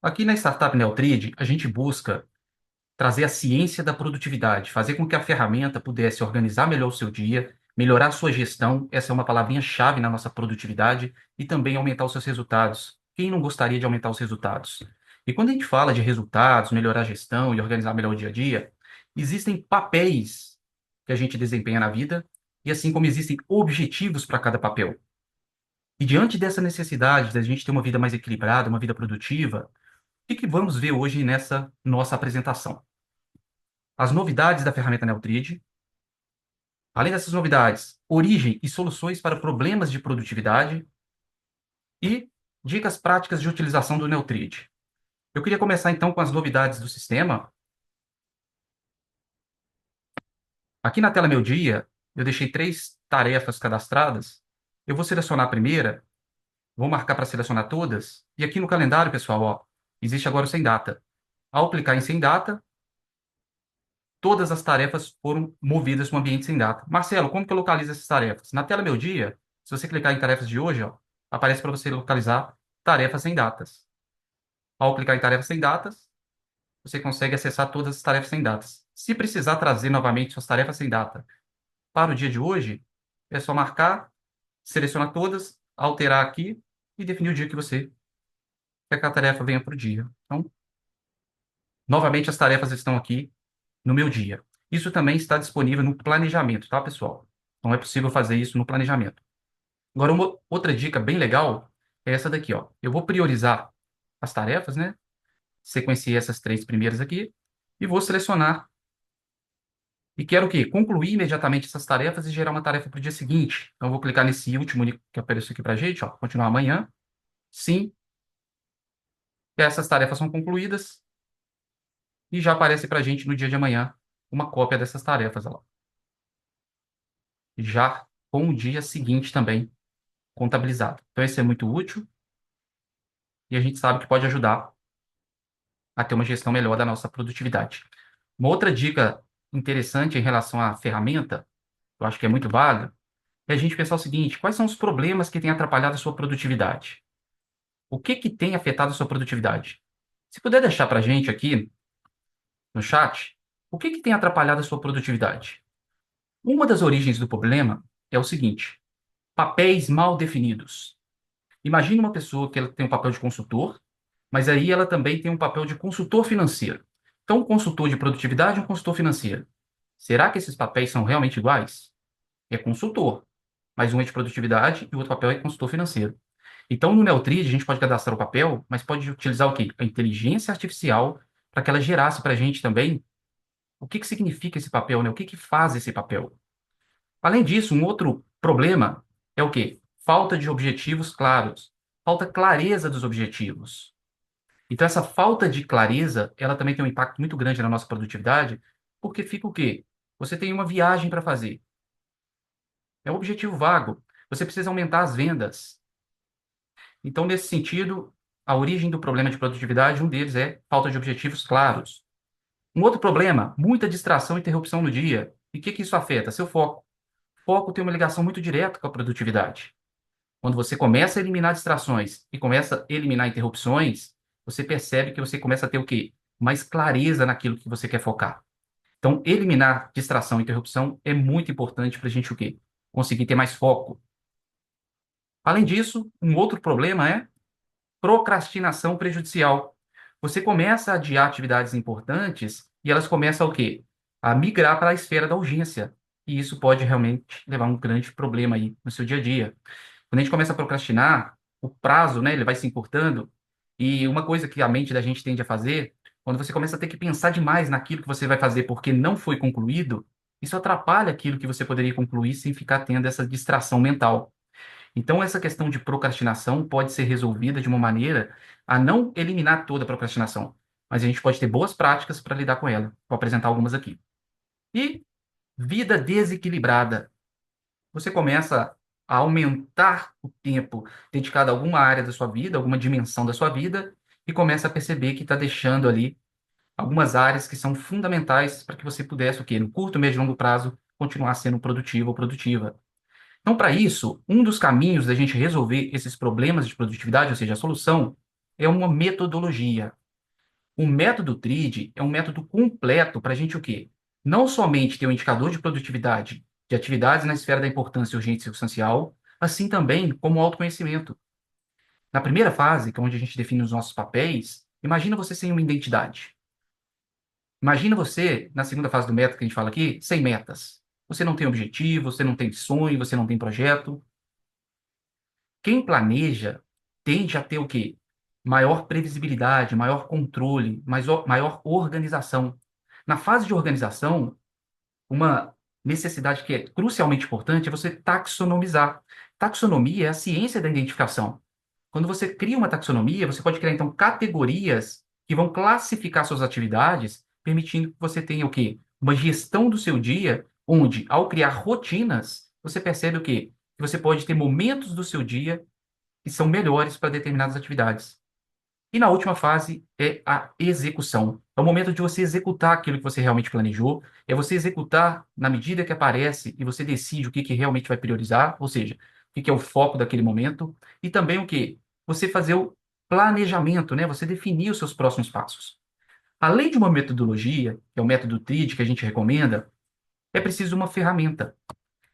Aqui na Startup Neotrid, a gente busca trazer a ciência da produtividade, fazer com que a ferramenta pudesse organizar melhor o seu dia, melhorar a sua gestão, essa é uma palavrinha-chave na nossa produtividade, e também aumentar os seus resultados. Quem não gostaria de aumentar os resultados? E quando a gente fala de resultados, melhorar a gestão e organizar melhor o dia a dia, existem papéis que a gente desempenha na vida, e assim como existem objetivos para cada papel. E diante dessa necessidade da gente ter uma vida mais equilibrada, uma vida produtiva, o que vamos ver hoje nessa nossa apresentação? As novidades da ferramenta Neutrid, além dessas novidades, origem e soluções para problemas de produtividade e dicas práticas de utilização do Neutrid. Eu queria começar então com as novidades do sistema. Aqui na tela Meu Dia, eu deixei 3 tarefas cadastradas. Eu vou selecionar a primeira, vou marcar para selecionar todas, e aqui no calendário, pessoal, ó, existe agora o sem data. Ao clicar em sem data, todas as tarefas foram movidas para um ambiente sem data. Marcelo, como que eu localizo essas tarefas? Na tela Meu Dia, se você clicar em tarefas de hoje, ó, aparece para você localizar tarefas sem datas. Ao clicar em tarefas sem datas, você consegue acessar todas as tarefas sem datas. Se precisar trazer novamente suas tarefas sem data para o dia de hoje, é só marcar, selecionar todas, alterar aqui e definir o dia que você quer que a tarefa venha para o dia. Então, novamente as tarefas estão aqui no meu dia. Isso também está disponível no planejamento, tá, pessoal? Então é possível fazer isso no planejamento. Agora, uma outra dica bem legal é essa daqui, ó. Eu vou priorizar as tarefas, né? Sequenciei essas 3 primeiras aqui e vou selecionar. E quero o quê? Concluir imediatamente essas tarefas e gerar uma tarefa para o dia seguinte. Então, eu vou clicar nesse último que apareceu aqui para a gente, ó. Continuar amanhã. Sim, essas tarefas são concluídas e já aparece para a gente no dia de amanhã uma cópia dessas tarefas, ó, lá. Já com o dia seguinte também contabilizado. Então, esse é muito útil e a gente sabe que pode ajudar a ter uma gestão melhor da nossa produtividade. Uma outra dica interessante em relação à ferramenta, eu acho que é muito válida, é a gente pensar o seguinte: quais são os problemas que têm atrapalhado a sua produtividade? O que que tem afetado a sua produtividade? Se puder deixar para a gente aqui no chat, o que que tem atrapalhado a sua produtividade? Uma das origens do problema é o seguinte: papéis mal definidos. Imagine uma pessoa que ela tem um papel de consultor, mas aí ela também tem um papel de consultor financeiro. Então, um consultor de produtividade e um consultor financeiro. Será que esses papéis são realmente iguais? É consultor, mas um é de produtividade e o outro papel é consultor financeiro. Então, no Neutrid, a gente pode cadastrar o papel, mas pode utilizar o quê? A inteligência artificial para que ela gerasse para a gente também o que que significa esse papel, né? O que que faz esse papel. Além disso, um outro problema é o quê? Falta de objetivos claros. Falta clareza dos objetivos. Então, essa falta de clareza, ela também tem um impacto muito grande na nossa produtividade, porque fica o quê? Você tem uma viagem para fazer. É um objetivo vago. Você precisa aumentar as vendas. Então, nesse sentido, a origem do problema de produtividade, um deles é falta de objetivos claros. Um outro problema, muita distração e interrupção no dia. E o que que isso afeta? Seu foco. Foco tem uma ligação muito direta com a produtividade. Quando você começa a eliminar distrações e começa a eliminar interrupções, você percebe que você começa a ter o quê? Mais clareza naquilo que você quer focar. Então, eliminar distração e interrupção é muito importante para a gente o quê? Conseguir ter mais foco. Além disso, um outro problema é procrastinação prejudicial. Você começa a adiar atividades importantes e elas começam o quê? A migrar para a esfera da urgência. E isso pode realmente levar a um grande problema aí no seu dia a dia. Quando a gente começa a procrastinar, o prazo, né, ele vai se encurtando. E uma coisa que a mente da gente tende a fazer, quando você começa a ter que pensar demais naquilo que você vai fazer porque não foi concluído, isso atrapalha aquilo que você poderia concluir sem ficar tendo essa distração mental. Então, essa questão de procrastinação pode ser resolvida de uma maneira a não eliminar toda a procrastinação, mas a gente pode ter boas práticas para lidar com ela. Vou apresentar algumas aqui. E vida desequilibrada. Você começa a aumentar o tempo dedicado a alguma área da sua vida, alguma dimensão da sua vida, e começa a perceber que está deixando ali algumas áreas que são fundamentais para que você pudesse, o quê? No curto, médio e longo prazo, continuar sendo produtivo ou produtiva. Então, para isso, um dos caminhos da gente resolver esses problemas de produtividade, ou seja, a solução, é uma metodologia. O método TRID é um método completo para a gente o quê? Não somente ter um indicador de produtividade de atividades na esfera da importância urgente e substancial, assim também como autoconhecimento. Na primeira fase, que é onde a gente define os nossos papéis, imagina você sem uma identidade. Imagina você, na segunda fase do método que a gente fala aqui, sem metas. Você não tem objetivo, você não tem sonho, você não tem projeto. Quem planeja tende a ter o quê? Maior previsibilidade, maior controle, maior organização. Na fase de organização, uma necessidade que é crucialmente importante é você taxonomizar. Taxonomia é a ciência da identificação. Quando você cria uma taxonomia, você pode criar, então, categorias que vão classificar suas atividades, permitindo que você tenha o quê? Uma gestão do seu dia, onde, ao criar rotinas, você percebe o quê? Que você pode ter momentos do seu dia que são melhores para determinadas atividades. E na última fase é a execução. É o momento de você executar aquilo que você realmente planejou, é você executar na medida que aparece e você decide o que realmente vai priorizar, ou seja, o que é o foco daquele momento, e também o que? Você fazer o planejamento, né? Você definir os seus próximos passos. Além de uma metodologia, que é o método TRID que a gente recomenda, é preciso uma ferramenta.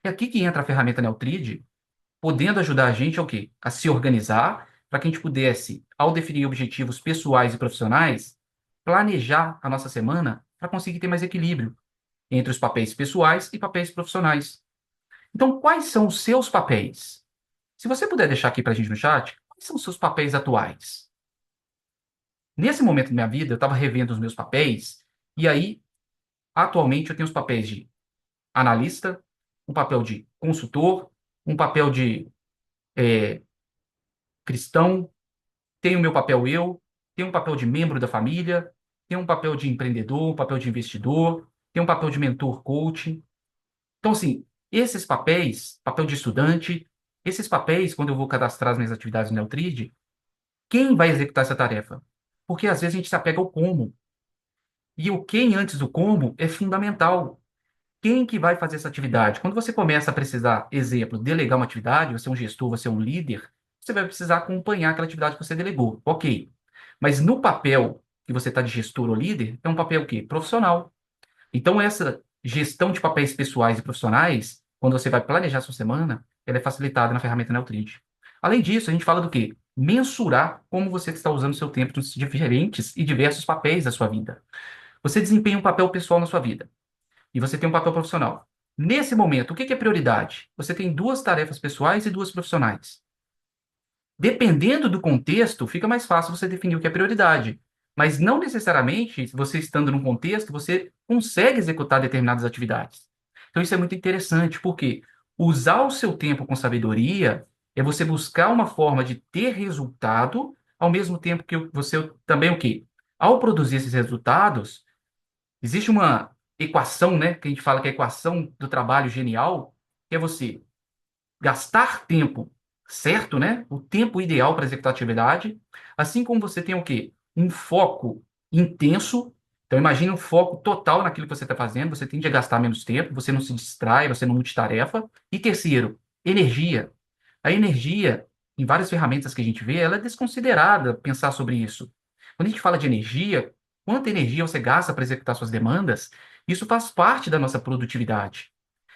É aqui que entra a ferramenta NeoTRID, podendo ajudar a gente a o quê? A se organizar para que a gente pudesse, ao definir objetivos pessoais e profissionais, planejar a nossa semana para conseguir ter mais equilíbrio entre os papéis pessoais e papéis profissionais. Então, quais são os seus papéis? Se você puder deixar aqui para a gente no chat, quais são os seus papéis atuais? Nesse momento da minha vida, eu estava revendo os meus papéis, e aí, atualmente, eu tenho os papéis de analista, um papel de consultor, um papel de cristão, tenho o meu papel eu, tenho um papel de membro da família, tenho um papel de empreendedor, um papel de investidor, tenho um papel de mentor, coach. Então, assim, esses papéis, papel de estudante, esses papéis, quando eu vou cadastrar as minhas atividades no Neutrid, quem vai executar essa tarefa? Porque às vezes a gente se apega ao como. E o quem antes do como é fundamental. Quem que vai fazer essa atividade? Quando você começa a precisar, exemplo, delegar uma atividade, você é um gestor, você é um líder, você vai precisar acompanhar aquela atividade que você delegou. Ok. Mas no papel que você está de gestor ou líder, é um papel o quê? Profissional. Então, essa gestão de papéis pessoais e profissionais, quando você vai planejar sua semana, ela é facilitada na ferramenta Neutrid. Além disso, a gente fala do quê? Mensurar como você está usando o seu tempo nos diferentes e diversos papéis da sua vida. Você desempenha um papel pessoal na sua vida e você tem um papel profissional. Nesse momento, o que é prioridade? Você tem duas tarefas pessoais e duas profissionais. Dependendo do contexto, fica mais fácil você definir o que é prioridade. Mas não necessariamente, você estando num contexto, você consegue executar determinadas atividades. Então, isso é muito interessante, porque usar o seu tempo com sabedoria é você buscar uma forma de ter resultado, ao mesmo tempo que você também o quê? Ao produzir esses resultados, existe uma equação, né, que a gente fala que é a equação do trabalho genial, que é você gastar tempo certo, né? O tempo ideal para executar a atividade, assim como você tem o quê? Um foco intenso. Então, imagine um foco total naquilo que você está fazendo, você tende a gastar menos tempo, você não se distrai, você não multitarefa. E terceiro, energia. A energia, em várias ferramentas que a gente vê, ela é desconsiderada pensar sobre isso. Quando a gente fala de energia, quanta energia você gasta para executar suas demandas, isso faz parte da nossa produtividade.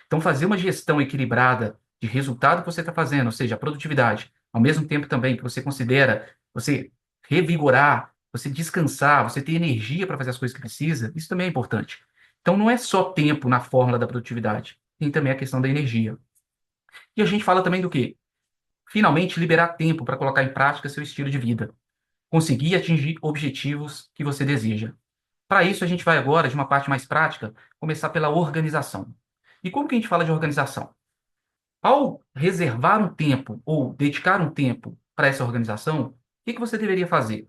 Então, fazer uma gestão equilibrada de resultado que você está fazendo, ou seja, a produtividade, ao mesmo tempo também que você considera você revigorar, você descansar, você ter energia para fazer as coisas que precisa, isso também é importante. Então, não é só tempo na fórmula da produtividade, tem também a questão da energia. E a gente fala também do quê? Finalmente, liberar tempo para colocar em prática seu estilo de vida, conseguir atingir objetivos que você deseja. Para isso, a gente vai agora, de uma parte mais prática, começar pela organização. E como que a gente fala de organização? Ao reservar um tempo ou dedicar um tempo para essa organização, o que que você deveria fazer?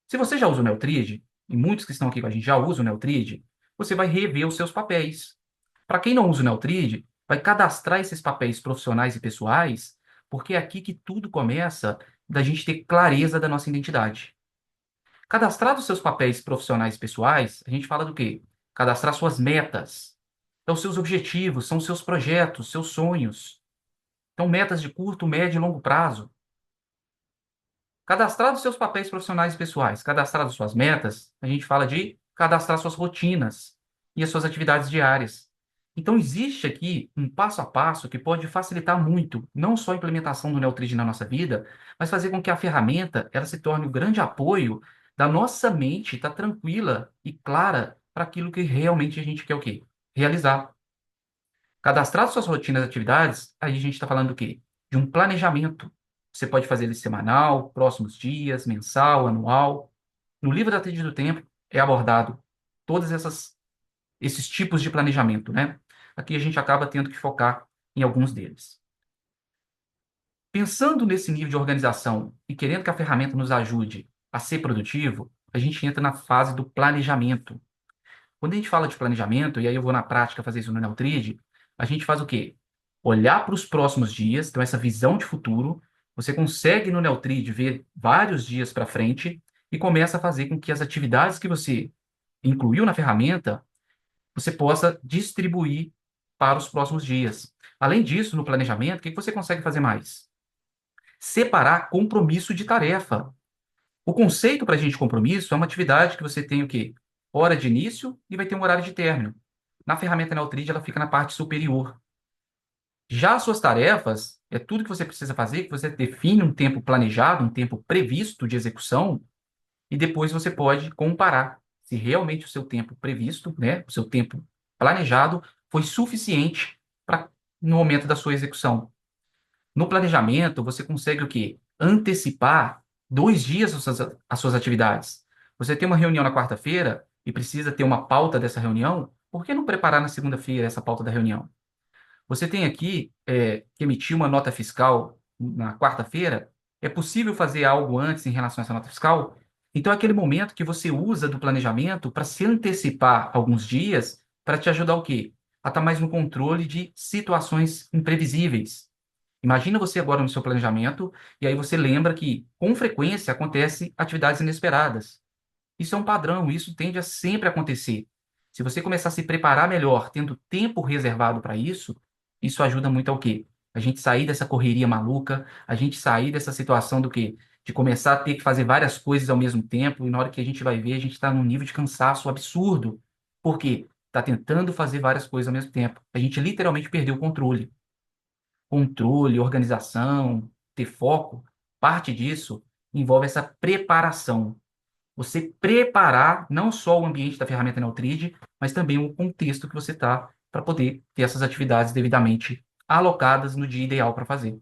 Se você já usa o Neutrid, e muitos que estão aqui com a gente já usam o Neutrid, você vai rever os seus papéis. Para quem não usa o Neutrid, vai cadastrar esses papéis profissionais e pessoais, porque é aqui que tudo começa da gente ter clareza da nossa identidade. Cadastrar os seus papéis profissionais e pessoais, a gente fala do quê? Cadastrar suas metas. Então, seus objetivos, são seus projetos, seus sonhos. Então, metas de curto, médio e longo prazo. Cadastrar os seus papéis profissionais e pessoais, cadastrar as suas metas, a gente fala de cadastrar suas rotinas e as suas atividades diárias. Então, existe aqui um passo a passo que pode facilitar muito, não só a implementação do Neutrid na nossa vida, mas fazer com que a ferramenta ela se torne um grande apoio da nossa mente estar tranquila e clara para aquilo que realmente a gente quer o quê? Realizar. Cadastrar suas rotinas e atividades, aí a gente está falando do quê? De um planejamento. Você pode fazer ele semanal, próximos dias, mensal, anual. No livro da Trilha do Tempo é abordado todos esses tipos de planejamento, né? Aqui a gente acaba tendo que focar em alguns deles. Pensando nesse nível de organização e querendo que a ferramenta nos ajude a ser produtivo, a gente entra na fase do planejamento. Quando a gente fala de planejamento, e aí eu vou na prática fazer isso no Neutrid, a gente faz o quê? Olhar para os próximos dias, então essa visão de futuro, você consegue no Neutrid ver vários dias para frente e começa a fazer com que as atividades que você incluiu na ferramenta, você possa distribuir para os próximos dias. Além disso, no planejamento, o que você consegue fazer mais? Separar compromisso de tarefa. O conceito para a gente compromisso é uma atividade que você tem o quê? Hora de início e vai ter um horário de término. Na ferramenta Neutrid, ela fica na parte superior. Já as suas tarefas, é tudo que você precisa fazer, que você define um tempo planejado, um tempo previsto de execução, e depois você pode comparar se realmente o seu tempo previsto, né, o seu tempo planejado, foi suficiente para no momento da sua execução. No planejamento, você consegue o quê? Antecipar 2 dias as suas atividades. Você tem uma reunião na quarta-feira e precisa ter uma pauta dessa reunião, por que não preparar na segunda-feira essa pauta da reunião? Você tem aqui que emitir uma nota fiscal na quarta-feira, é possível fazer algo antes em relação a essa nota fiscal? Então, é aquele momento que você usa do planejamento para se antecipar alguns dias para te ajudar o quê? A estar mais no controle de situações imprevisíveis. Imagina você agora no seu planejamento, e aí você lembra que, com frequência, acontecem atividades inesperadas. Isso é um padrão, isso tende a sempre acontecer. Se você começar a se preparar melhor, tendo tempo reservado para isso, isso ajuda muito ao quê? A gente sair dessa correria maluca, a gente sair dessa situação do quê? De começar a ter que fazer várias coisas ao mesmo tempo, e na hora que a gente vai ver, a gente está num nível de cansaço absurdo. Por quê? Está tentando fazer várias coisas ao mesmo tempo. A gente literalmente perdeu o controle. Controle, organização, ter foco, parte disso envolve essa preparação. Você preparar não só o ambiente da ferramenta Neutrid, mas também o contexto que você está para poder ter essas atividades devidamente alocadas no dia ideal para fazer.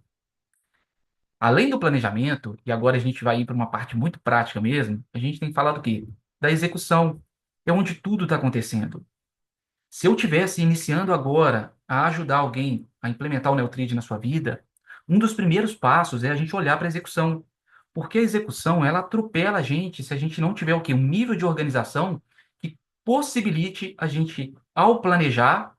Além do planejamento, e agora a gente vai ir para uma parte muito prática mesmo, a gente tem que falar do quê? Da execução. É onde tudo está acontecendo. Se eu tivesse iniciando agora a ajudar alguém a implementar o Neutrid na sua vida, um dos primeiros passos é a gente olhar para a execução. Porque a execução, ela atropela a gente se a gente não tiver o quê? Um nível de organização que possibilite a gente, ao planejar,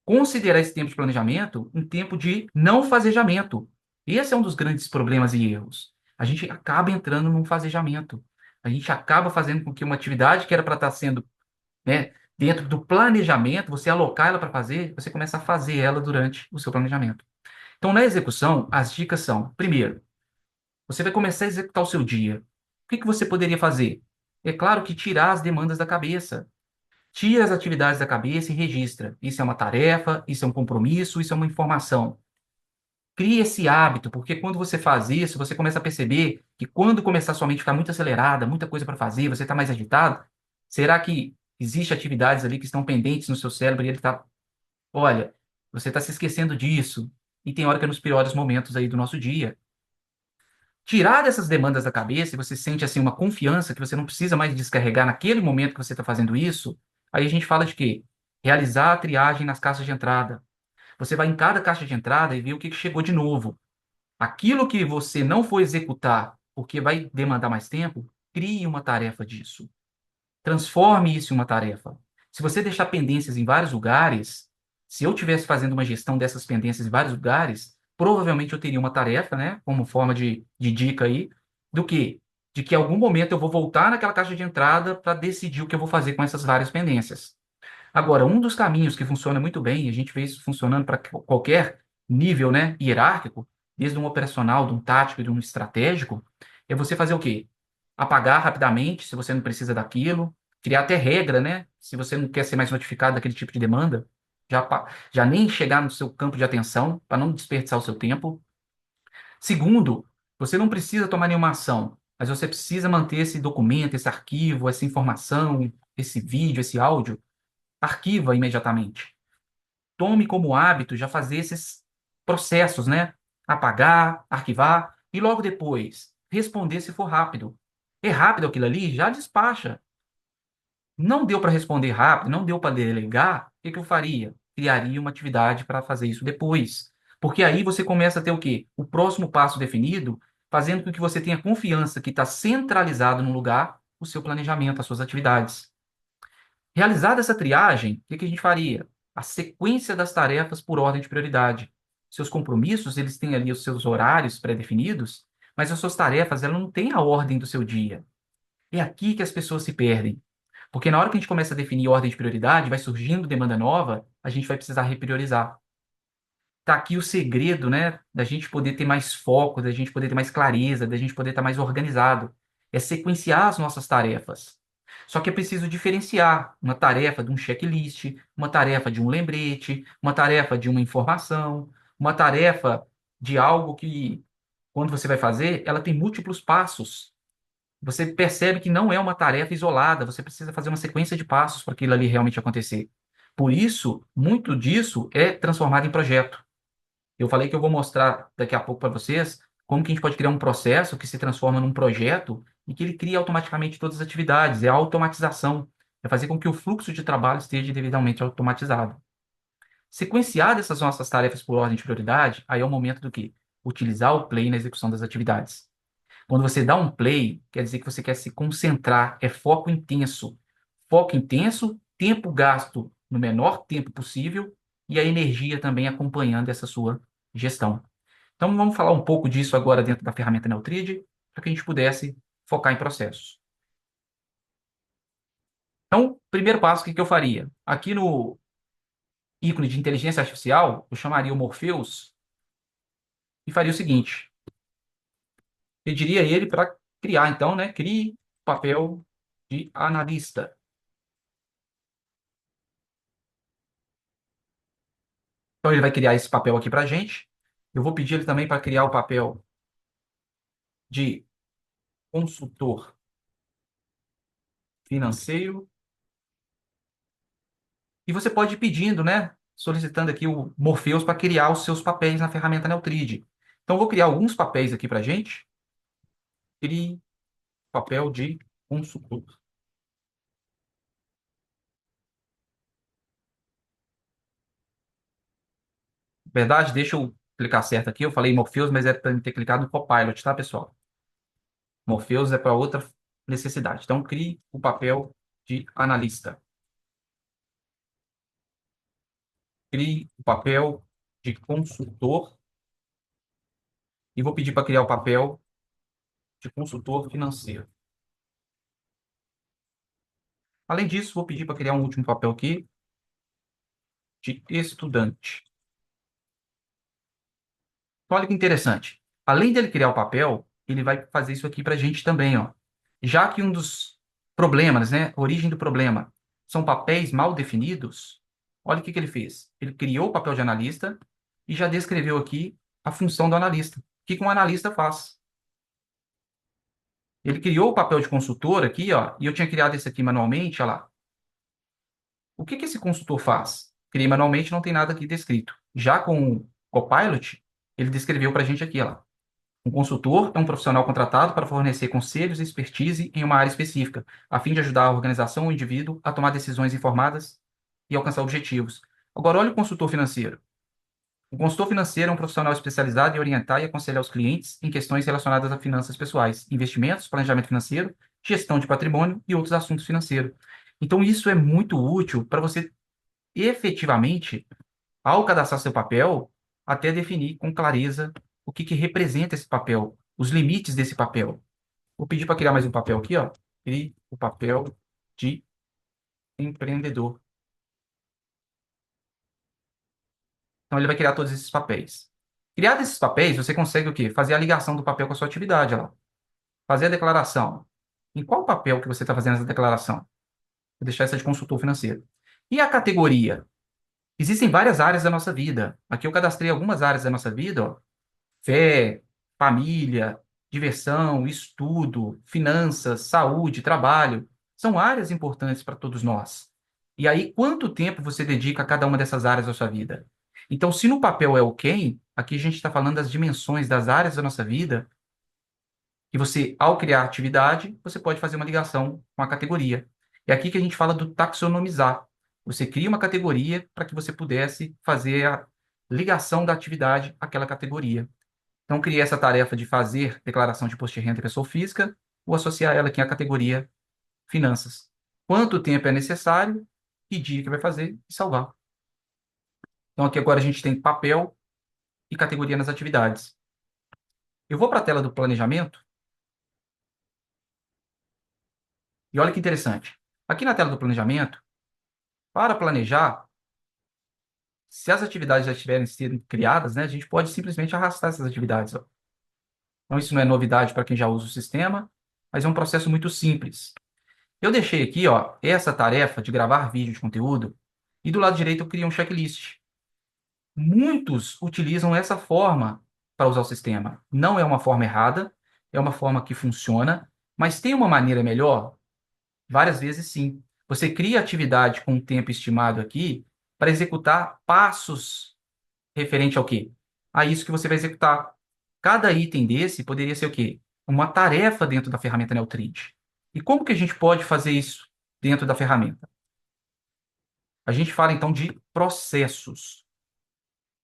considerar esse tempo de planejamento um tempo de não fazejamento. Esse é um dos grandes problemas e erros. A gente acaba entrando num fazejamento. A gente acaba fazendo com que uma atividade que era para estar sendo, né, dentro do planejamento, você alocar ela para fazer, você começa a fazer ela durante o seu planejamento. Então, na execução, as dicas são: primeiro, você vai começar a executar o seu dia. O que que você poderia fazer? É claro que tirar as demandas da cabeça. Tira as atividades da cabeça e registra. Isso é uma tarefa, isso é um compromisso, isso é uma informação. Crie esse hábito, porque quando você faz isso, você começa a perceber que quando começar a sua mente ficar muito acelerada, muita coisa para fazer, você está mais agitado, será que existem atividades ali que estão pendentes no seu cérebro e ele está, olha, você está se esquecendo disso. E tem hora que é nos piores momentos aí do nosso dia. Tirar dessas demandas da cabeça e você sente assim uma confiança que você não precisa mais descarregar naquele momento que você está fazendo isso, aí a gente fala de quê? Realizar a triagem nas caixas de entrada. Você vai em cada caixa de entrada e vê o que que chegou de novo. Aquilo que você não for executar porque vai demandar mais tempo, crie uma tarefa disso. Transforme isso em uma tarefa. Se você deixar pendências em vários lugares, se eu estivesse fazendo uma gestão dessas pendências em vários lugares, provavelmente eu teria uma tarefa, né, como forma de dica aí, do que? De que em algum momento eu vou voltar naquela caixa de entrada para decidir o que eu vou fazer com essas várias pendências. Agora, um dos caminhos que funciona muito bem, e a gente vê isso funcionando para qualquer nível, né, hierárquico, desde um operacional, de um tático e de um estratégico, É você fazer o quê? Apagar rapidamente, se você não precisa daquilo, criar até regra, né? Se você não quer ser mais notificado daquele tipo de demanda, já nem chegar no seu campo de atenção, para não desperdiçar o seu tempo. Segundo, você não precisa tomar nenhuma ação, mas você precisa manter esse documento, esse arquivo, essa informação, esse vídeo, esse áudio, arquiva imediatamente. Tome como hábito já fazer esses processos, né? Apagar, arquivar e logo depois responder se for rápido. É rápido aquilo ali? Já despacha. Não deu para responder rápido, não deu para delegar, o que que eu faria? Criaria uma atividade para fazer isso depois. Porque aí você começa a ter o quê? O próximo passo definido, fazendo com que você tenha confiança que está centralizado no lugar o seu planejamento, as suas atividades. Realizada essa triagem, o que que a gente faria? A sequência das tarefas por ordem de prioridade. Seus compromissos, eles têm ali os seus horários pré-definidos, mas as suas tarefas, elas não têm a ordem do seu dia. É aqui que as pessoas se perdem. Porque na hora que a gente começa a definir ordem de prioridade, vai surgindo demanda nova, a gente vai precisar repriorizar. Tá aqui o segredo, né, da gente poder ter mais foco, da gente poder ter mais clareza, da gente poder estar mais organizado. É sequenciar as nossas tarefas. Só que é preciso diferenciar uma tarefa de um checklist, uma tarefa de um lembrete, uma tarefa de uma informação, uma tarefa de algo que, quando você vai fazer, ela tem múltiplos passos. Você percebe que não é uma tarefa isolada, você precisa fazer uma sequência de passos para aquilo ali realmente acontecer. Por isso, muito disso é transformado em projeto. Eu falei que eu vou mostrar daqui a pouco para vocês como que a gente pode criar um processo que se transforma num projeto e que ele cria automaticamente todas as atividades. É a automatização. É fazer com que o fluxo de trabalho esteja devidamente automatizado. Sequenciar essas nossas tarefas por ordem de prioridade, aí é o momento do quê? Utilizar o play na execução das atividades. Quando você dá um play, quer dizer que você quer se concentrar, é foco intenso. Foco intenso, tempo gasto no menor tempo possível e a energia também acompanhando essa sua gestão. Então, vamos falar um pouco disso agora dentro da ferramenta Neutrid, para que a gente pudesse focar em processos. Então, primeiro passo, o que que eu faria? Aqui no ícone de inteligência artificial, eu chamaria o Morpheus e faria o seguinte: pediria ele para criar, então, né? Crie papel de analista. Então, ele vai criar esse papel aqui para a gente. Eu vou pedir ele também para criar o papel de consultor financeiro. E você pode ir pedindo, né? Solicitando aqui o Morpheus para criar os seus papéis na ferramenta Neutrid. Então, eu vou criar alguns papéis aqui para a gente. Crie papel de consultor. Verdade, deixa eu clicar certo aqui. Eu falei Morpheus, mas é para ter clicado no Copilot, tá, pessoal? Morpheus é para outra necessidade. Então, crie o papel de analista. Crie o papel de consultor e vou pedir para criar o papel de consultor financeiro. Além disso, vou pedir para criar um último papel aqui de estudante. Então, olha que interessante. Além dele criar o papel, ele vai fazer isso aqui para a gente também, ó. Já que um dos problemas, né, a origem do problema, são papéis mal definidos, olha o que que ele fez. Ele criou o papel de analista e já descreveu aqui a função do analista. O que que um analista faz? Ele criou o papel de consultor aqui, ó, e eu tinha criado esse aqui manualmente, olha lá. O que que esse consultor faz? Criei manualmente, não tem nada aqui descrito. Já com o Copilot, ele descreveu para a gente aqui, ó. Um consultor é um profissional contratado para fornecer conselhos e expertise em uma área específica, a fim de ajudar a organização ou o indivíduo a tomar decisões informadas e alcançar objetivos. Agora, olha o consultor financeiro. O consultor financeiro é um profissional especializado em orientar e aconselhar os clientes em questões relacionadas a finanças pessoais, investimentos, planejamento financeiro, gestão de patrimônio e outros assuntos financeiros. Então, isso é muito útil para você efetivamente, ao cadastrar seu papel, até definir com clareza o que que representa esse papel, os limites desse papel. Vou pedir para criar mais um papel aqui, ó. Crie o papel de empreendedor. Então, ele vai criar todos esses papéis. Criados esses papéis, você consegue o quê? Fazer a ligação do papel com a sua atividade, ó. fazer a declaração. Em qual papel que você está fazendo essa declaração? Vou deixar essa de consultor financeiro. E a categoria? Existem várias áreas da nossa vida. Aqui eu cadastrei algumas áreas da nossa vida, ó. Fé, família, diversão, estudo, finanças, saúde, trabalho. São áreas importantes para todos nós. E aí, quanto tempo você dedica a cada uma dessas áreas da sua vida? Então, se no papel é o quem, aqui a gente está falando das dimensões das áreas da nossa vida, e você, ao criar atividade, você pode fazer uma ligação com a categoria. É aqui que a gente fala do taxonomizar. Você cria uma categoria para que você pudesse fazer a ligação da atividade àquela categoria. Então, criei essa tarefa de fazer declaração de imposto de renda de pessoa física, vou associar ela aqui à categoria finanças. Quanto tempo é necessário, que dia que vai fazer e salvar. Então, aqui agora a gente tem papel e categoria nas atividades. Eu vou para a tela do planejamento e olha que interessante. Aqui na tela do planejamento, para planejar, se as atividades já estiverem sendo criadas, né, a gente pode simplesmente arrastar essas atividades. Ó. Então, isso não é novidade para quem já usa o sistema, mas é um processo muito simples. Eu deixei aqui, ó, essa tarefa de gravar vídeo de conteúdo e do lado direito eu criei um checklist. Muitos utilizam essa forma para usar o sistema. Não é uma forma errada, é uma forma que funciona, mas tem uma maneira melhor? Várias vezes sim. Você cria atividade com um tempo estimado aqui para executar passos referente ao quê? A isso que você vai executar. Cada item desse poderia ser o quê? Uma tarefa dentro da ferramenta Neutrid. E como que a gente pode fazer isso dentro da ferramenta? A gente fala então de processos.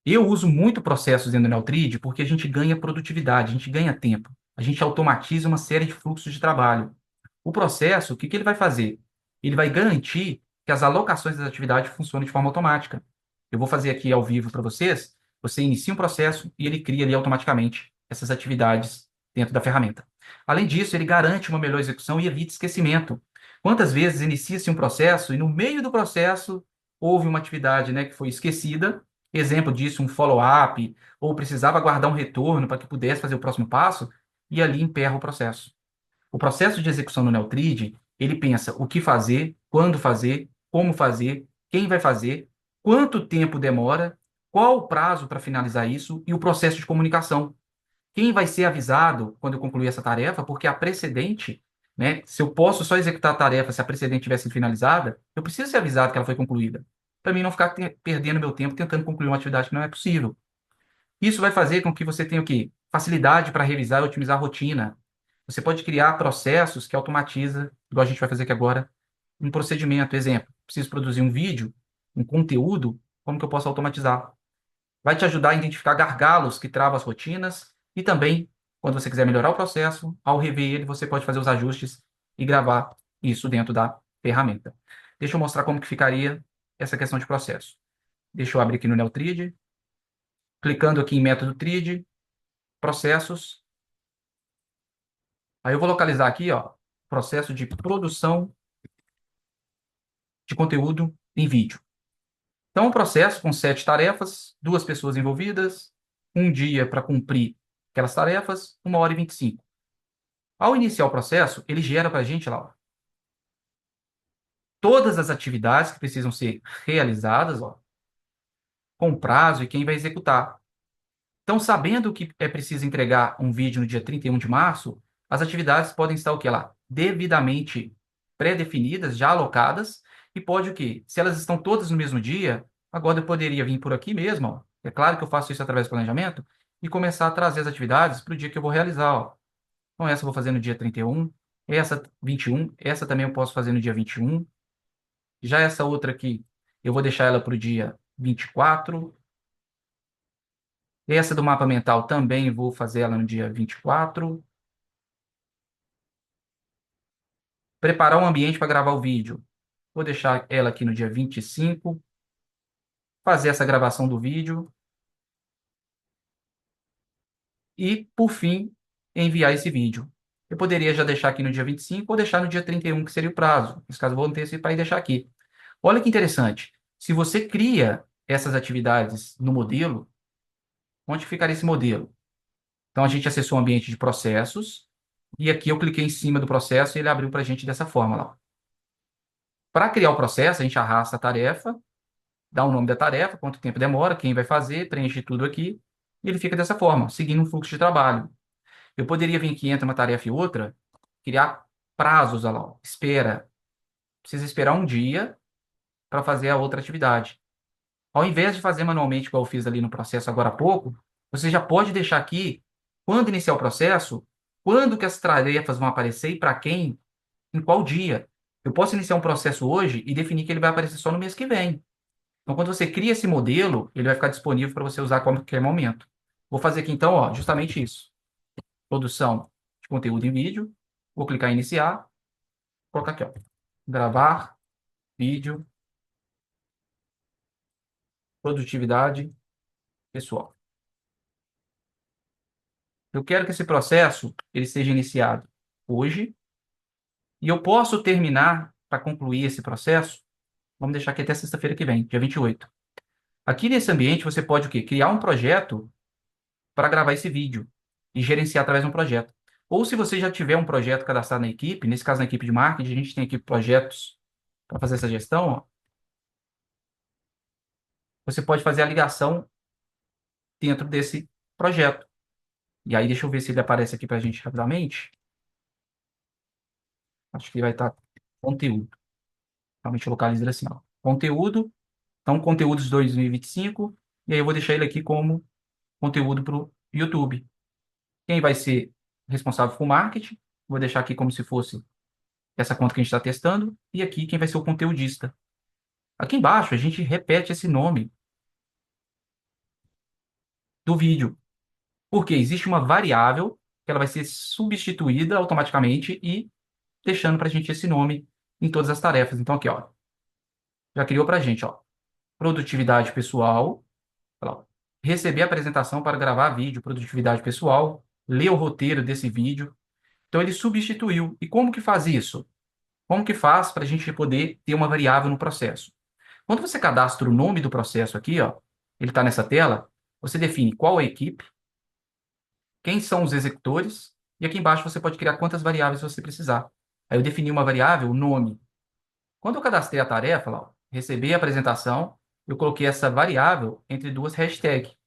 Eu uso muito processos dentro do Neutrid porque a gente ganha produtividade, a gente ganha tempo, a gente automatiza uma série de fluxos de trabalho. O processo, o que que ele vai fazer? Ele vai garantir que as alocações das atividades funcionem de forma automática. Eu vou fazer aqui ao vivo para vocês, você inicia um processo e ele cria ali automaticamente essas atividades dentro da ferramenta. Além disso, ele garante uma melhor execução e evita esquecimento. Quantas vezes inicia-se um processo e no meio do processo houve uma atividade, né, que foi esquecida, exemplo disso, um follow-up, ou precisava guardar um retorno para que pudesse fazer o próximo passo, e ali emperra o processo. O processo de execução no Neutrid, ele pensa o que fazer, quando fazer, como fazer, quem vai fazer, quanto tempo demora, qual o prazo para finalizar isso e o processo de comunicação. Quem vai ser avisado quando eu concluir essa tarefa, porque a precedente, né, se eu posso só executar a tarefa se a precedente tivesse sido finalizada, eu preciso ser avisado que ela foi concluída, para mim não ficar perdendo meu tempo tentando concluir uma atividade que não é possível. Isso vai fazer com que você tenha o quê? Facilidade para revisar e otimizar a rotina. Você pode criar processos que automatiza, igual a gente vai fazer aqui agora, um procedimento. Exemplo, preciso produzir um vídeo, um conteúdo, como que eu posso automatizar? Vai te ajudar a identificar gargalos que travam as rotinas e também, quando você quiser melhorar o processo, ao rever ele, você pode fazer os ajustes e gravar isso dentro da ferramenta. Deixa eu mostrar como que ficaria essa questão de processo. Deixa eu abrir aqui no Neutrid, clicando aqui em método TRID, processos. Aí eu vou localizar aqui, ó, processo de produção de conteúdo em vídeo. Então, um processo com 7 tarefas, 2 pessoas envolvidas, um dia para cumprir aquelas tarefas, 1h25. Ao iniciar o processo, ele gera para a gente lá, ó, todas as atividades que precisam ser realizadas, ó, com prazo e quem vai executar. Então, sabendo que é preciso entregar um vídeo no dia 31 de março, as atividades podem estar o quê lá? Devidamente pré-definidas, já alocadas, e pode o quê? Se elas estão todas no mesmo dia, agora eu poderia vir por aqui mesmo, ó. É claro que eu faço isso através do planejamento, e começar a trazer as atividades para o dia que eu vou realizar, ó. Então, essa eu vou fazer no dia 31, essa 21, essa também eu posso fazer no dia 21. Já essa outra aqui, eu vou deixar ela para o dia 24. Essa do mapa mental também vou fazer ela no dia 24. Preparar um ambiente para gravar o vídeo. Vou deixar ela aqui no dia 25. Fazer essa gravação do vídeo. E, por fim, enviar esse vídeo. Eu poderia já deixar aqui no dia 25 ou deixar no dia 31, que seria o prazo. Nesse caso, vou antecipar e deixar aqui. Olha que interessante. Se você cria essas atividades no modelo, onde ficaria esse modelo? Então, a gente acessou o ambiente de processos E aqui eu cliquei em cima do processo e ele abriu para a gente dessa forma lá. Para criar o processo, a gente arrasta a tarefa, dá o nome da tarefa, quanto tempo demora, quem vai fazer, preenche tudo aqui, e ele fica dessa forma, seguindo um fluxo de trabalho. Eu poderia vir aqui entre uma tarefa e outra, criar prazos, olha lá, ó. Espera. Precisa esperar um dia para fazer a outra atividade. Ao invés de fazer manualmente, igual eu fiz ali no processo agora há pouco, você já pode deixar aqui, quando iniciar o processo, quando que as tarefas vão aparecer e para quem, em qual dia. Eu posso iniciar um processo hoje e definir que ele vai aparecer só no mês que vem. Então, quando você cria esse modelo, ele vai ficar disponível para você usar a qualquer momento. Vou fazer aqui, então, ó, justamente isso. Produção de conteúdo em vídeo. Vou clicar em iniciar. Vou colocar aqui, ó. Gravar vídeo, produtividade pessoal. Eu quero que esse processo ele seja iniciado hoje e eu posso terminar para concluir esse processo. Vamos deixar aqui até sexta-feira que vem, dia 28. Aqui nesse ambiente você pode o quê? Criar um projeto para gravar esse vídeo e gerenciar através de um projeto. Ou se você já tiver um projeto cadastrado na equipe, nesse caso na equipe de marketing, a gente tem aqui projetos para fazer essa gestão, ó, você pode fazer a ligação dentro desse projeto. E aí deixa eu ver se ele aparece aqui para a gente rapidamente. Acho que vai estar conteúdo. Realmente localiza ele assim, ó. Conteúdo. Então, conteúdos 2025. E aí eu vou deixar ele aqui como conteúdo para o YouTube. Quem vai ser responsável por marketing? Vou deixar aqui como se fosse essa conta que a gente está testando. E aqui quem vai ser o conteudista. Aqui embaixo a gente repete esse nome do vídeo. Porque existe uma variável que ela vai ser substituída automaticamente e deixando para a gente esse nome em todas as tarefas. Então aqui, ó, já criou para a gente, ó, produtividade pessoal, olha lá, receber a apresentação para gravar vídeo, produtividade pessoal, ler o roteiro desse vídeo. Então ele substituiu. E como que faz isso? Como que faz para a gente poder ter uma variável no processo? Quando você cadastra o nome do processo aqui, ó, ele está nessa tela, você define qual é a equipe, quem são os executores, e aqui embaixo você pode criar quantas variáveis você precisar. Aí eu defini uma variável, nome. Quando eu cadastrei a tarefa, lá, ó, receber a apresentação, eu coloquei essa variável entre duas hashtags.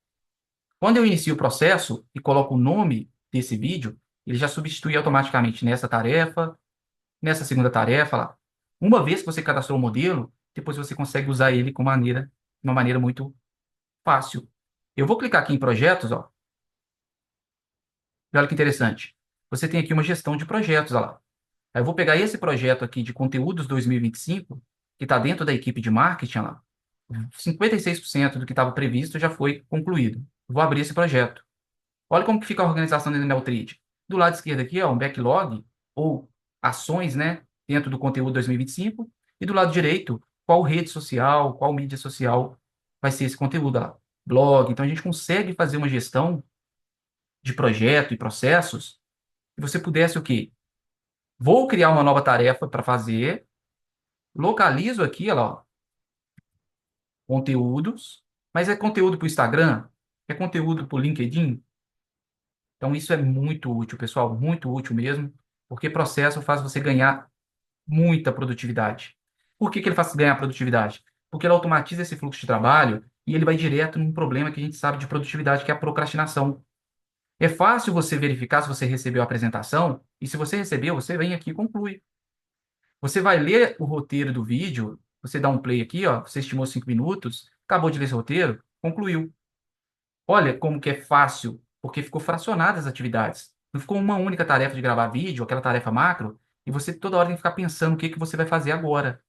Quando eu inicio o processo e coloco o nome desse vídeo, ele já substitui automaticamente nessa tarefa, nessa segunda tarefa lá. Uma vez que você cadastrou o modelo, depois você consegue usar ele de uma maneira muito fácil. Eu vou clicar aqui em projetos, ó. E olha que interessante. Você tem aqui uma gestão de projetos, ó lá. Aí eu vou pegar esse projeto aqui de conteúdos 2025, que está dentro da equipe de marketing, ó lá. 56% do que estava previsto já foi concluído. Vou abrir esse projeto. Olha como que fica a organização dentro da Neutrid. Do lado esquerdo aqui, ó, um backlog, ou ações, né, dentro do conteúdo 2025. E do lado direito, qual rede social, qual mídia social vai ser esse conteúdo lá. Blog. Então, a gente consegue fazer uma gestão de projeto e processos. Se você pudesse o quê? Vou criar uma nova tarefa para fazer, localizo aqui, olha lá, ó, conteúdos, mas é conteúdo para o Instagram? É conteúdo para o LinkedIn? Então, isso é muito útil, pessoal, muito útil mesmo, porque processo faz você ganhar muita produtividade. Por que que ele faz ganhar produtividade? Porque ele automatiza esse fluxo de trabalho e ele vai direto num problema que a gente sabe de produtividade, que é a procrastinação. É fácil você verificar se você recebeu a apresentação, e se você recebeu, você vem aqui e conclui. Você vai ler o roteiro do vídeo, você dá um play aqui, ó, você estimou 5 minutos, acabou de ler esse roteiro, concluiu. Olha como que é fácil, porque ficou fracionadas as atividades. Não ficou uma única tarefa de gravar vídeo, aquela tarefa macro, e você toda hora tem que ficar pensando o que que você vai fazer agora.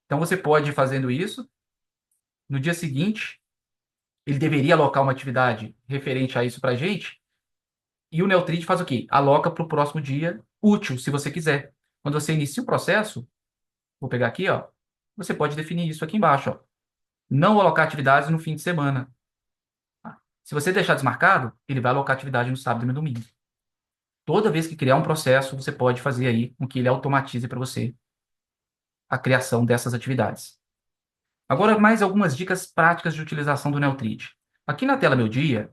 Então você pode ir fazendo isso, no dia seguinte, ele deveria alocar uma atividade referente a isso para a gente, e o Neutrid faz o quê? Aloca para o próximo dia útil, se você quiser. Quando você inicia o processo, vou pegar aqui, ó, você pode definir isso aqui embaixo, ó. Não alocar atividades no fim de semana. Se você deixar desmarcado, ele vai alocar atividade no sábado e no domingo. Toda vez que criar um processo, você pode fazer aí com que ele automatize para você a criação dessas atividades. Agora, mais algumas dicas práticas de utilização do Neutrid. Aqui na tela Meu Dia,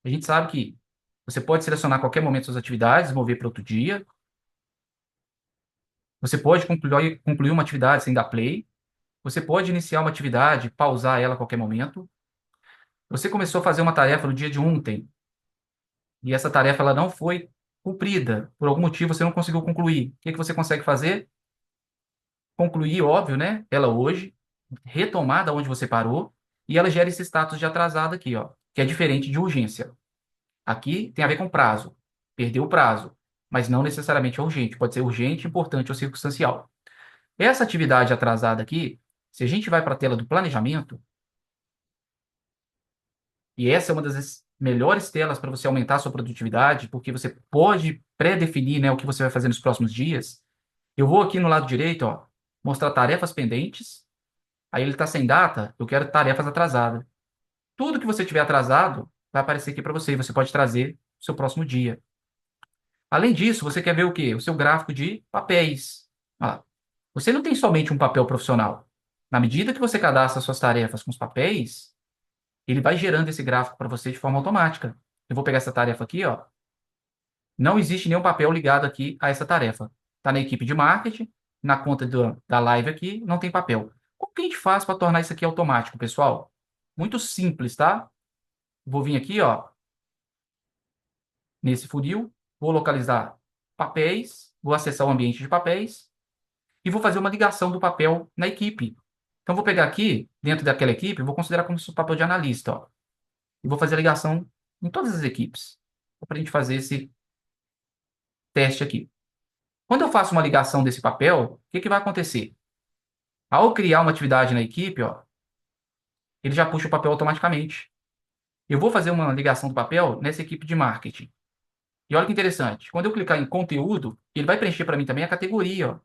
a gente sabe que Você pode selecionar a qualquer momento suas atividades, mover para outro dia. Você pode concluir uma atividade sem dar play. Você pode iniciar uma atividade, pausar ela a qualquer momento. Você começou a fazer uma tarefa no dia de ontem e essa tarefa ela não foi cumprida. Por algum motivo você não conseguiu concluir. O que que você consegue fazer? Concluir, óbvio, né? Ela hoje, retomar da onde você parou e ela gera esse status de atrasado aqui, ó, que é diferente de urgência. Aqui tem a ver com prazo. Perdeu o prazo, mas não necessariamente é urgente. Pode ser urgente, importante ou circunstancial. Essa atividade atrasada aqui, se a gente vai para a tela do planejamento, e essa é uma das melhores telas para você aumentar a sua produtividade, porque você pode pré-definir, né, o que você vai fazer nos próximos dias. Eu vou aqui no lado direito, ó, mostrar tarefas pendentes. Aí ele está sem data, eu quero tarefas atrasadas. Tudo que você tiver atrasado vai aparecer aqui para você e você pode trazer o seu próximo dia. Além disso, você quer ver o quê? O seu gráfico de papéis. Ah, você não tem somente um papel profissional. Na medida que você cadastra suas tarefas com os papéis, ele vai gerando esse gráfico para você de forma automática. Eu vou pegar essa tarefa aqui, ó. Não existe nenhum papel ligado aqui a essa tarefa. Está na equipe de marketing, na conta da live aqui, não tem papel. Como que a gente faz para tornar isso aqui automático, pessoal? Muito simples, tá? Vou vir aqui, ó, nesse funil, vou localizar papéis, vou acessar o ambiente de papéis e vou fazer uma ligação do papel na equipe. Então, vou pegar aqui, dentro daquela equipe, vou considerar como se fosse o papel de analista, ó, e vou fazer a ligação em todas as equipes, para a gente fazer esse teste aqui. Quando eu faço uma ligação desse papel, o que que vai acontecer? Ao criar uma atividade na equipe, ó, ele já puxa o papel automaticamente. Eu vou fazer uma ligação do papel nessa equipe de marketing. E olha que interessante, quando eu clicar em conteúdo, ele vai preencher para mim também a categoria, ó.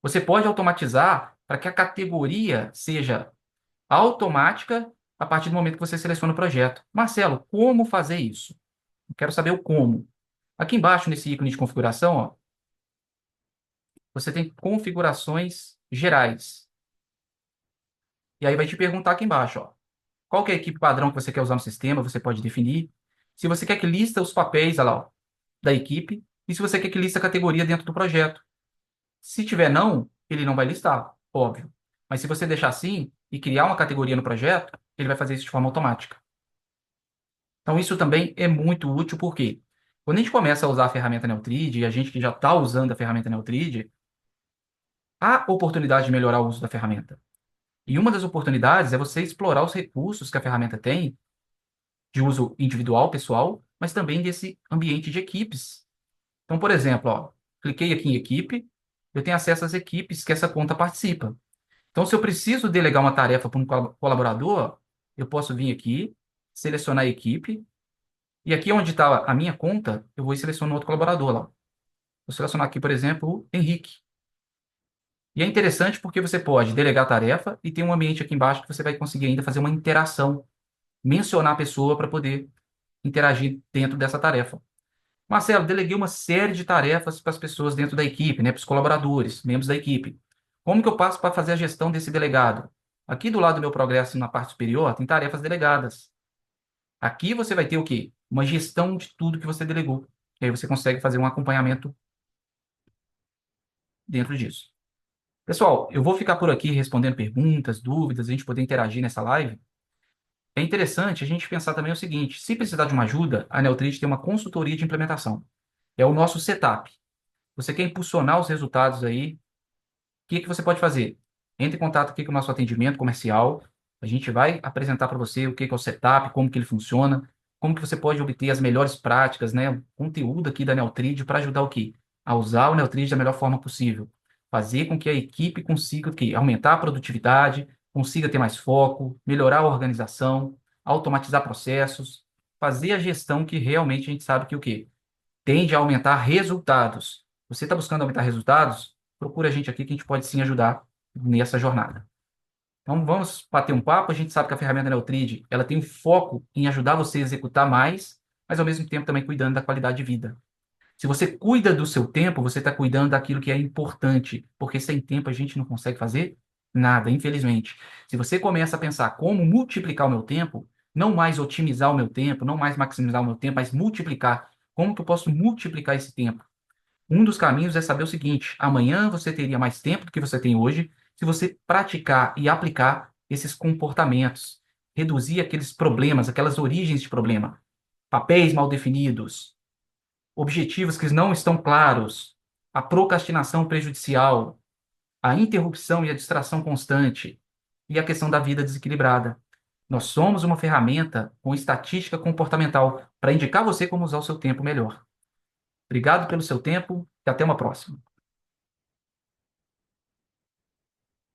Você pode automatizar para que a categoria seja automática a partir do momento que você seleciona o projeto. Marcelo, como fazer isso? Eu quero saber o como. Aqui embaixo, nesse ícone de configuração, ó, você tem configurações gerais. E aí vai te perguntar aqui embaixo, ó, qual que é a equipe padrão que você quer usar no sistema, você pode definir. Se você quer que lista os papéis, olha lá, ó, da equipe, e se você quer que lista a categoria dentro do projeto. Se tiver não, ele não vai listar, óbvio. Mas se você deixar assim e criar uma categoria no projeto, ele vai fazer isso de forma automática. Então isso também é muito útil, porque quando a gente começa a usar a ferramenta Neutrid, e a gente que já está usando a ferramenta Neutrid, há oportunidade de melhorar o uso da ferramenta. E uma das oportunidades é você explorar os recursos que a ferramenta tem de uso individual, pessoal, mas também desse ambiente de equipes. Então, por exemplo, ó, cliquei aqui em equipe, eu tenho acesso às equipes que essa conta participa. Então, se eu preciso delegar uma tarefa para um colaborador, eu posso vir aqui, selecionar a equipe, e aqui onde está a minha conta, eu vou e seleciono outro colaborador lá. Vou selecionar aqui, por exemplo, o Henrique. E é interessante porque você pode delegar a tarefa e tem um ambiente aqui embaixo que você vai conseguir ainda fazer uma interação, mencionar a pessoa para poder interagir dentro dessa tarefa. Marcelo, deleguei uma série de tarefas para as pessoas dentro da equipe, né, para os colaboradores, membros da equipe. Como que eu passo para fazer a gestão desse delegado? Aqui do lado do meu progresso, na parte superior, tem tarefas delegadas. Aqui você vai ter o quê? Uma gestão de tudo que você delegou. E aí você consegue fazer um acompanhamento dentro disso. Pessoal, eu vou ficar por aqui respondendo perguntas, dúvidas, a gente poder interagir nessa live. É interessante a gente pensar também o seguinte: se precisar de uma ajuda, a Neutrid tem uma consultoria de implementação. É o nosso setup. Você quer impulsionar os resultados aí, o que que você pode fazer? Entre em contato aqui com o nosso atendimento comercial. A gente vai apresentar para você o que que é o setup, como que ele funciona, como que você pode obter as melhores práticas, né? O conteúdo aqui da Neutrid para ajudar o quê? A usar o Neutrid da melhor forma possível. Fazer com que a equipe consiga o quê? Aumentar a produtividade, consiga ter mais foco, melhorar a organização, automatizar processos, fazer a gestão que realmente a gente sabe que o quê? Tende a aumentar resultados. Você está buscando aumentar resultados? Procura a gente aqui que a gente pode sim ajudar nessa jornada. Então vamos bater um papo. A gente sabe que a ferramenta Neutrid, ela tem um foco em ajudar você a executar mais, mas ao mesmo tempo também cuidando da qualidade de vida. Se você cuida do seu tempo, você está cuidando daquilo que é importante, porque sem tempo a gente não consegue fazer nada, infelizmente. Se você começa a pensar como multiplicar o meu tempo, não mais otimizar o meu tempo, não mais maximizar o meu tempo, mas multiplicar. Como que eu posso multiplicar esse tempo? Um dos caminhos é saber o seguinte: amanhã você teria mais tempo do que você tem hoje se você praticar e aplicar esses comportamentos, reduzir aqueles problemas, aquelas origens de problema, papéis mal definidos, objetivos que não estão claros, a procrastinação prejudicial, a interrupção e a distração constante e a questão da vida desequilibrada. Nós somos uma ferramenta com estatística comportamental para indicar você como usar o seu tempo melhor. Obrigado pelo seu tempo e até uma próxima.